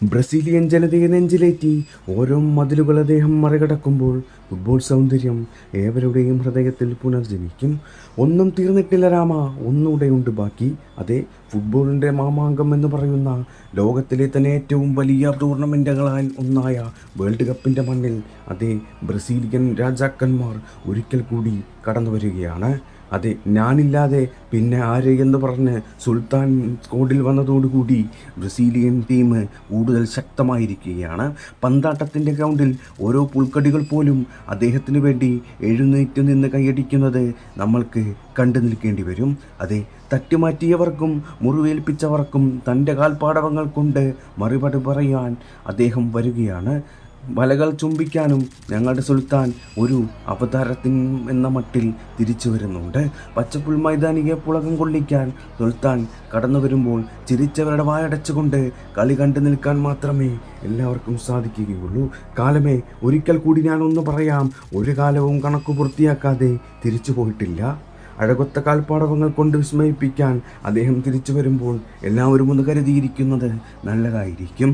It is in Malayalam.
ബ്രസീലിയൻ ജനതയെ നെഞ്ചിലേറ്റി ഓരോ മതിലുകൾ അദ്ദേഹം മറികടക്കുമ്പോൾ ഫുട്ബോൾ സൗന്ദര്യം ഏവരുടെയും ഹൃദയത്തിൽ പുനർജനിക്കും. ഒന്നും തീർന്നിട്ടില്ല രാമ, ഒന്നുകൂടെയുണ്ട് ബാക്കി. അതെ, ഫുട്ബോളിൻ്റെ മാമാങ്കം എന്ന് പറയുന്ന ലോകത്തിലെ തന്നെ ഏറ്റവും വലിയ ടൂർണമെൻറ്റുകളാൽ ഒന്നായ വേൾഡ് കപ്പിൻ്റെ മണ്ണിൽ അതേ ബ്രസീലിയൻ രാജാക്കന്മാർ ഒരിക്കൽ കൂടി കടന്നു വരികയാണ്. അതെ, ഞാനില്ലാതെ പിന്നെ ആര് എന്ന് പറഞ്ഞ് സുൽത്താൻ സ്കോഡിൽ വന്നതോടുകൂടി ബ്രസീലിയൻ ടീം കൂടുതൽ ശക്തമായിരിക്കുകയാണ്. പന്താട്ടത്തിൻ്റെ ഗ്രൗണ്ടിൽ ഓരോ പുൽക്കടികൾ പോലും അദ്ദേഹത്തിന് വേണ്ടി എഴുന്നേറ്റ് നിന്ന് കൈയടിക്കുന്നത് നമ്മൾക്ക് കണ്ടു നിൽക്കേണ്ടി വരും. അതെ, തട്ടിമാറ്റിയവർക്കും മുറിവേൽപ്പിച്ചവർക്കും തൻ്റെ കാൽപ്പാടവങ്ങൾ കൊണ്ട് മറുപടി പറയാൻ അദ്ദേഹം വരികയാണ്. വലകൾ ചുംബിക്കാനും ഞങ്ങളുടെ സുൽത്താൻ ഒരു അവതാരത്തിൻ എന്ന മട്ടിൽ തിരിച്ചു വരുന്നുണ്ട്. പച്ചപ്പുൽ മൈതാനിയെ പുളകം കൊള്ളിക്കാൻ സുൽത്താൻ കടന്നു വരുമ്പോൾ ചിരിച്ചവരുടെ വായടച്ചുകൊണ്ട് കളി കണ്ടു നിൽക്കാൻ മാത്രമേ എല്ലാവർക്കും സാധിക്കുകയുള്ളൂ. കാലമേ, ഒരിക്കൽ കൂടി ഞാനൊന്ന് പറയാം, ഒരു കാലവും കണക്ക് പൂർത്തിയാക്കാതെ തിരിച്ചു പോയിട്ടില്ല. അഴകൊത്ത കാൽപ്പാടവങ്ങൾ കൊണ്ട് വിസ്മയിപ്പിക്കാൻ അദ്ദേഹം തിരിച്ചു വരുമ്പോൾ എല്ലാവരും ഒന്ന് കരുതിയിരിക്കുന്നത് നല്ലതായിരിക്കും.